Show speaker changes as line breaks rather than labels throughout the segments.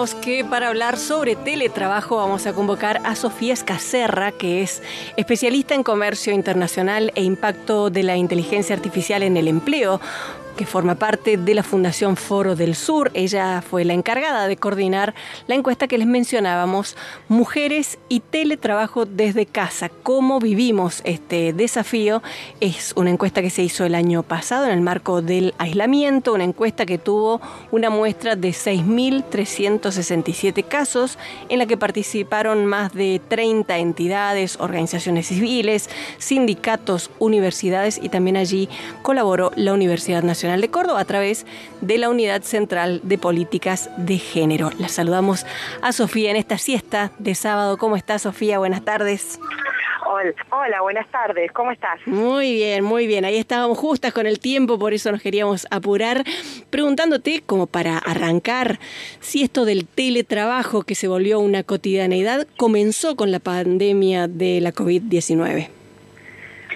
decíamos que para hablar sobre teletrabajo vamos a convocar a Sofía Escacerra, que es especialista en comercio internacional e impacto de la inteligencia artificial en el empleo, que forma parte de la Fundación Foro del Sur. Ella fue la encargada de coordinar la encuesta que les mencionábamos, Mujeres y Teletrabajo desde casa. ¿Cómo vivimos este desafío? Es una encuesta que se hizo el año pasado en el marco del aislamiento, una encuesta que tuvo una muestra de 6.367 casos, en la que participaron más de 30 entidades, organizaciones civiles, sindicatos, universidades, y también allí colaboró la Universidad Nacional de Córdoba a través de la Unidad Central de Políticas de Género. La saludamos a Sofía en esta siesta de sábado. ¿Cómo estás, Sofía? Buenas tardes.
Hola, buenas tardes. ¿Cómo estás?
Muy bien, muy bien. Ahí estábamos justas con el tiempo, por eso nos queríamos apurar, preguntándote, como para arrancar, si esto del teletrabajo que se volvió una cotidianeidad comenzó con la pandemia de la COVID-19.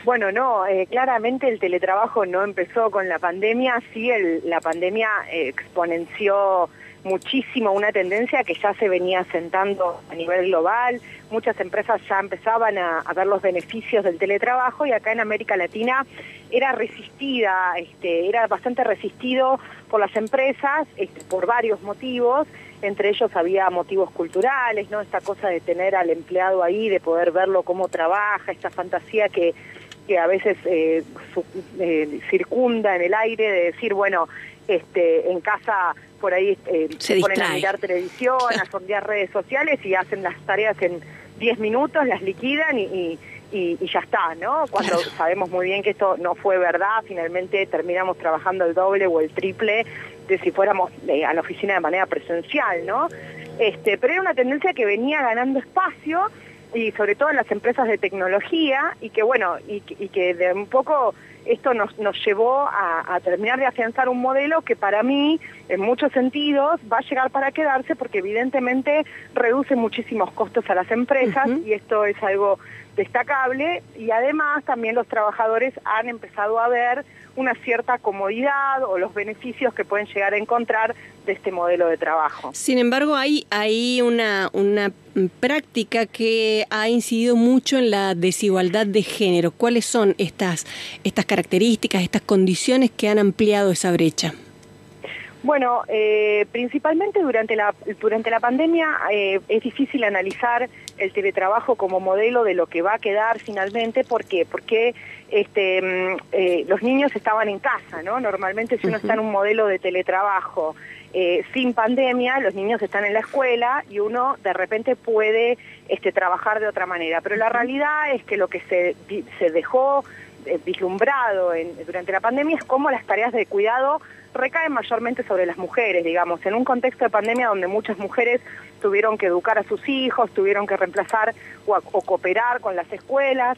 Bueno, no, claramente el teletrabajo no empezó con la pandemia, sí la pandemia exponenció muchísimo una tendencia que ya se venía sentando a nivel global. Muchas empresas ya empezaban a ver los beneficios del teletrabajo, y acá en América Latina era bastante resistido por las empresas, por varios motivos. Entre ellos había motivos culturales, ¿no? Esta cosa de tener al empleado ahí, de poder verlo cómo trabaja, esta fantasía que a veces circunda en el aire, de decir, bueno, en casa por ahí se ponen a mirar televisión, a sondear redes sociales y hacen las tareas en 10 minutos, las liquidan y ya está, ¿no? Cuando sabemos muy bien que esto no fue verdad, finalmente terminamos trabajando el doble o el triple de si fuéramos a la oficina de manera presencial, ¿no? Pero era una tendencia que venía ganando espacio, y sobre todo en las empresas de tecnología, y que bueno, y que de un poco esto nos llevó a terminar de afianzar un modelo que para mí, en muchos sentidos, va a llegar para quedarse, porque evidentemente reduce muchísimos costos a las empresas, y esto es algo destacable, y además también los trabajadores han empezado a ver una cierta comodidad o los beneficios que pueden llegar a encontrar de este modelo de trabajo.
Sin embargo, hay una práctica que ha incidido mucho en la desigualdad de género. ¿Cuáles son estas características, estas condiciones que han ampliado esa brecha?
Bueno, principalmente durante la pandemia es difícil analizar el teletrabajo como modelo de lo que va a quedar finalmente. ¿Por qué? Porque los niños estaban en casa, ¿no? Normalmente, si uno está en un modelo de teletrabajo sin pandemia, los niños están en la escuela y uno de repente puede trabajar de otra manera. Pero la realidad es que lo que se dejó vislumbrado durante la pandemia es cómo las tareas de cuidado recaen mayormente sobre las mujeres, digamos, en un contexto de pandemia donde muchas mujeres tuvieron que educar a sus hijos, tuvieron que reemplazar o cooperar con las escuelas,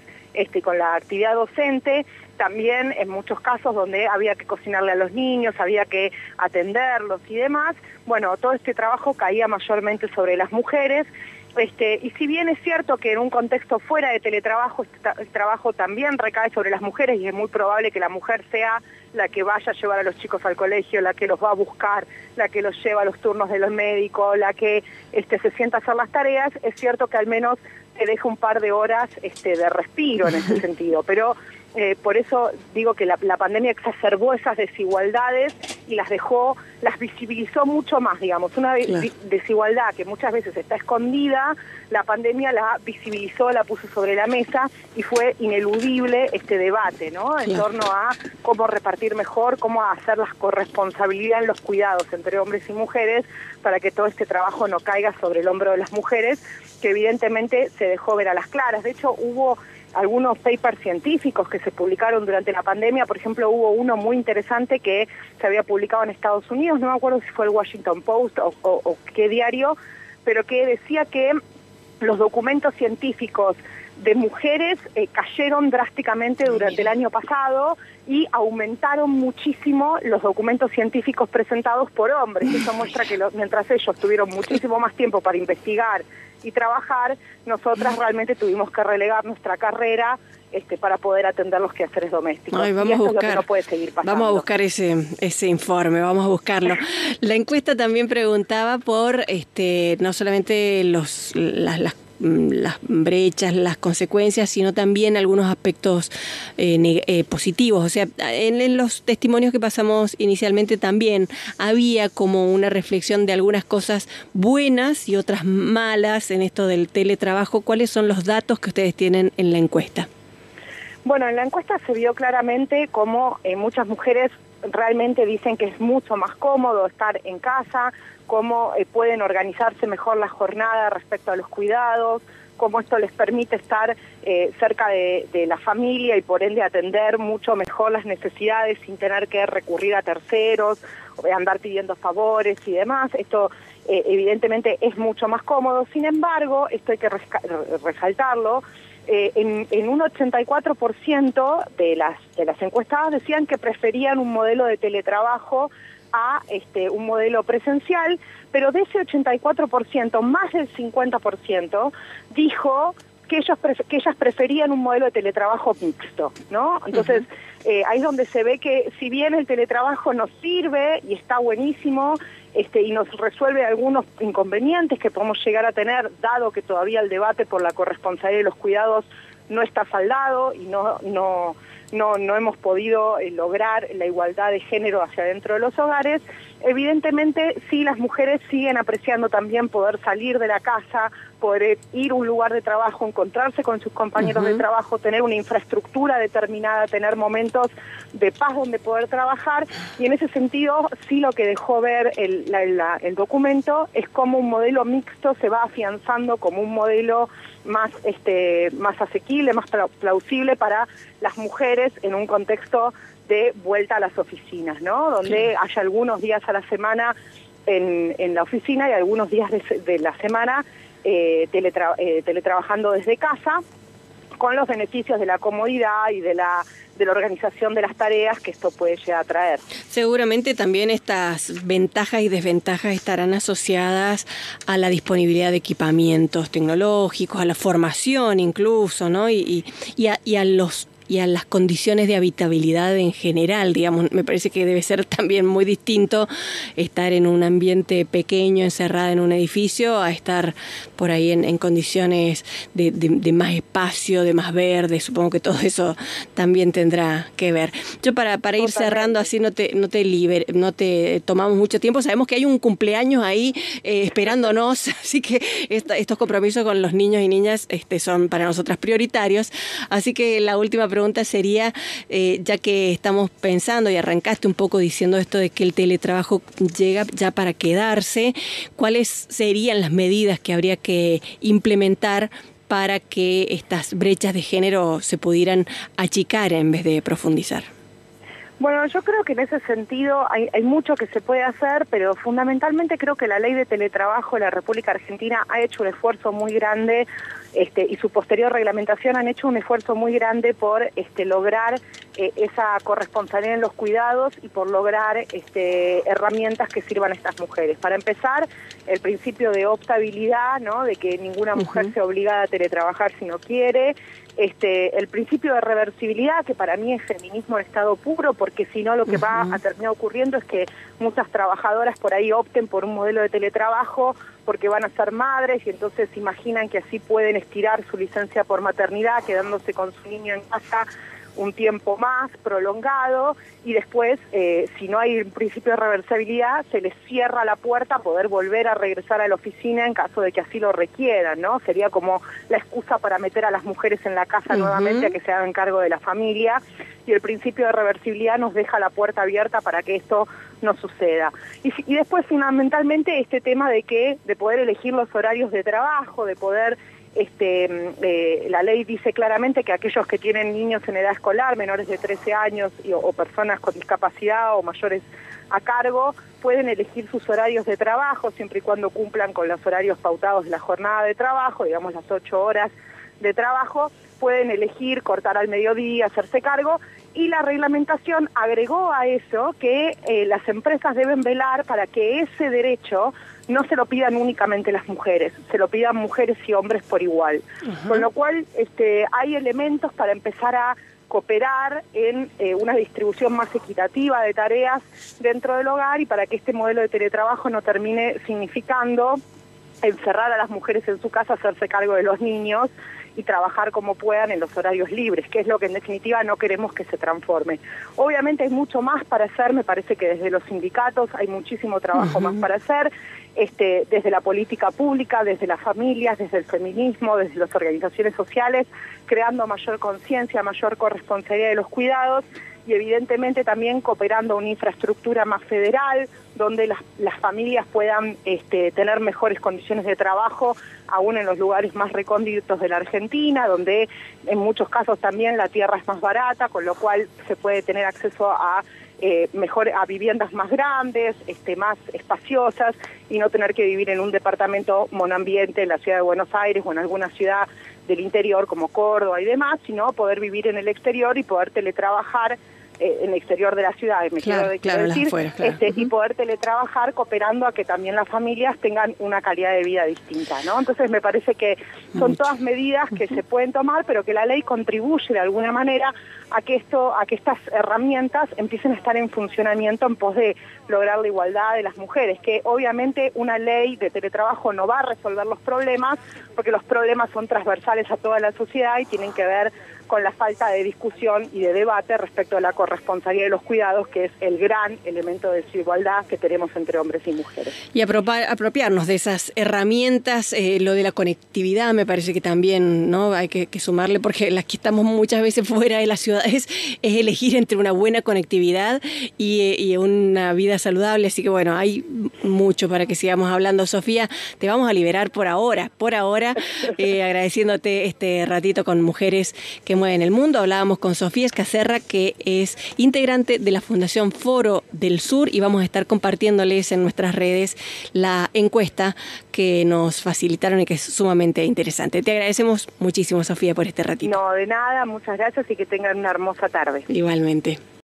con la actividad docente, también en muchos casos donde había que cocinarle a los niños, había que atenderlos y demás. Bueno, todo este trabajo caía mayormente sobre las mujeres. Y si bien es cierto que en un contexto fuera de teletrabajo, el trabajo también recae sobre las mujeres, y es muy probable que la mujer sea la que vaya a llevar a los chicos al colegio, la que los va a buscar, la que los lleva a los turnos de los médicos, la que se sienta a hacer las tareas, es cierto que al menos te deja un par de horas de respiro en ese sentido. Pero por eso digo que la pandemia exacerbó esas desigualdades y las visibilizó mucho más, digamos. Una desigualdad que muchas veces está escondida, la pandemia la visibilizó, la puso sobre la mesa, y fue ineludible este debate, ¿no? En torno a cómo repartir mejor, cómo hacer la corresponsabilidad en los cuidados entre hombres y mujeres, para que todo este trabajo no caiga sobre el hombro de las mujeres, que evidentemente se dejó ver a las claras. De hecho, hubo algunos papers científicos que se publicaron durante la pandemia. Por ejemplo, hubo uno muy interesante que se había publicado en Estados Unidos, no me acuerdo si fue el Washington Post o qué diario, pero que decía que los documentos científicos de mujeres cayeron drásticamente durante el año pasado, y aumentaron muchísimo los documentos científicos presentados por hombres. Eso muestra que mientras ellos tuvieron muchísimo más tiempo para investigar y trabajar, nosotras realmente tuvimos que relegar nuestra carrera para poder atender los quehaceres domésticos.
Ay, vamos
y esto
a buscar,
es lo que no puede seguir pasando.
Vamos a buscar ese informe, vamos a buscarlo. La encuesta también preguntaba por no solamente las brechas, las consecuencias, sino también algunos aspectos positivos. O sea, en los testimonios que pasamos inicialmente también había como una reflexión de algunas cosas buenas y otras malas en esto del teletrabajo. ¿Cuáles son los datos que ustedes tienen en la encuesta?
Bueno, en la encuesta se vio claramente cómo muchas mujeres realmente dicen que es mucho más cómodo estar en casa, cómo pueden organizarse mejor la jornada respecto a los cuidados, cómo esto les permite estar cerca de la familia y por ende atender mucho mejor las necesidades sin tener que recurrir a terceros, andar pidiendo favores y demás. Esto evidentemente es mucho más cómodo. Sin embargo, esto hay que resaltarlo, en un 84% de las encuestadas decían que preferían un modelo de teletrabajo a un modelo presencial, pero de ese 84%, más del 50% dijo que ellas preferían un modelo de teletrabajo mixto, ¿no? Entonces, ahí es donde se ve que si bien el teletrabajo nos sirve y está buenísimo, y nos resuelve algunos inconvenientes que podemos llegar a tener, dado que todavía el debate por la corresponsabilidad de los cuidados no está saldado y no hemos podido lograr la igualdad de género hacia dentro de los hogares. Evidentemente, sí, las mujeres siguen apreciando también poder salir de la casa, poder ir a un lugar de trabajo, encontrarse con sus compañeros de trabajo, tener una infraestructura determinada, tener momentos de paz donde poder trabajar, y en ese sentido sí lo que dejó ver el documento es cómo un modelo mixto se va afianzando como un modelo más asequible, más plausible para las mujeres en un contexto de vuelta a las oficinas, ¿no? Donde haya algunos días a la semana en la oficina y algunos días de la semana teletrabajando desde casa, con los beneficios de la comodidad y de la organización de las tareas que esto puede llegar a traer.
Seguramente también estas ventajas y desventajas estarán asociadas a la disponibilidad de equipamientos tecnológicos, a la formación incluso, ¿no? Y a las condiciones de habitabilidad en general, digamos. Me parece que debe ser también muy distinto estar en un ambiente pequeño, encerrada en un edificio, a estar por ahí en condiciones de más espacio, de más verde. Supongo que todo eso también tendrá que ver. Yo para ir cerrando, así no te tomamos mucho tiempo. Sabemos que hay un cumpleaños ahí esperándonos, así que estos compromisos con los niños y niñas son para nosotras prioritarios. Así que la última pregunta sería, ya que estamos pensando y arrancaste un poco diciendo esto de que el teletrabajo llega ya para quedarse, ¿cuáles serían las medidas que habría que implementar para que estas brechas de género se pudieran achicar en vez de profundizar?
Bueno, yo creo que en ese sentido hay mucho que se puede hacer, pero fundamentalmente creo que la ley de teletrabajo de la República Argentina ha hecho un esfuerzo muy grande, y su posterior reglamentación han hecho un esfuerzo muy grande por lograr esa corresponsabilidad en los cuidados y por lograr herramientas que sirvan a estas mujeres. Para empezar, el principio de optabilidad, ¿no? De que ninguna mujer sea obligada a teletrabajar si no quiere. El principio de reversibilidad, que para mí es feminismo en estado puro, porque si no lo que va a terminar ocurriendo es que muchas trabajadoras por ahí opten por un modelo de teletrabajo porque van a ser madres y entonces imaginan que así pueden estirar su licencia por maternidad quedándose con su niño en casa un tiempo más prolongado, y después, si no hay un principio de reversibilidad, se les cierra la puerta a poder volver a regresar a la oficina en caso de que así lo requieran, ¿no? Sería como la excusa para meter a las mujeres en la casa nuevamente a que se hagan cargo de la familia, y el principio de reversibilidad nos deja la puerta abierta para que esto no suceda. Y después, fundamentalmente, este tema de poder elegir los horarios de trabajo, de poder... la ley dice claramente que aquellos que tienen niños en edad escolar, menores de 13 años o personas con discapacidad o mayores a cargo, pueden elegir sus horarios de trabajo siempre y cuando cumplan con los horarios pautados de la jornada de trabajo, digamos las 8 horas de trabajo. Pueden elegir cortar al mediodía, hacerse cargo, Y la reglamentación agregó a eso que las empresas deben velar para que ese derecho no se lo pidan únicamente las mujeres, se lo pidan mujeres y hombres por igual. Con lo cual hay elementos para empezar a cooperar en una distribución más equitativa de tareas dentro del hogar y para que este modelo de teletrabajo no termine significando encerrar a las mujeres en su casa, hacerse cargo de los niños y trabajar como puedan en los horarios libres, que es lo que en definitiva no queremos que se transforme. Obviamente hay mucho más para hacer, me parece que desde los sindicatos hay muchísimo trabajo más para hacer, desde la política pública, desde las familias, desde el feminismo, desde las organizaciones sociales, creando mayor conciencia, mayor corresponsabilidad de los cuidados y evidentemente también cooperando una infraestructura más federal, donde las familias puedan tener mejores condiciones de trabajo, aún en los lugares más recónditos de la Argentina, donde en muchos casos también la tierra es más barata, con lo cual se puede tener acceso a a viviendas más grandes, más espaciosas, y no tener que vivir en un departamento monoambiente en la ciudad de Buenos Aires o en alguna ciudad del interior como Córdoba y demás, sino poder vivir en el exterior y poder teletrabajar en el exterior de la ciudad, quiero decir,
afuera,
y poder teletrabajar cooperando a que también las familias tengan una calidad de vida distinta, ¿no? Entonces me parece que son todas medidas que se pueden tomar, pero que la ley contribuye de alguna manera a que estas herramientas empiecen a estar en funcionamiento en pos de lograr la igualdad de las mujeres, que obviamente una ley de teletrabajo no va a resolver los problemas, porque los problemas son transversales a toda la sociedad y tienen que ver con la falta de discusión y de debate respecto a la corresponsabilidad de los cuidados, que es el gran elemento de desigualdad que tenemos entre hombres y mujeres.
Y apropiarnos de esas herramientas, lo de la conectividad me parece que también, ¿no?, hay que sumarle, porque las que estamos muchas veces fuera de las ciudades es elegir entre una buena conectividad y una vida saludable, así que bueno, hay mucho para que sigamos hablando. Sofía, te vamos a liberar por ahora, agradeciéndote este ratito con Mujeres que Mueven el Mundo. Hablábamos con Sofía Escacerra, que es integrante de la Fundación Foro del Sur, y vamos a estar compartiéndoles en nuestras redes la encuesta que nos facilitaron y que es sumamente interesante. Te agradecemos muchísimo, Sofía, por este ratito.
No, de nada, muchas gracias y que tengan una hermosa tarde.
Igualmente.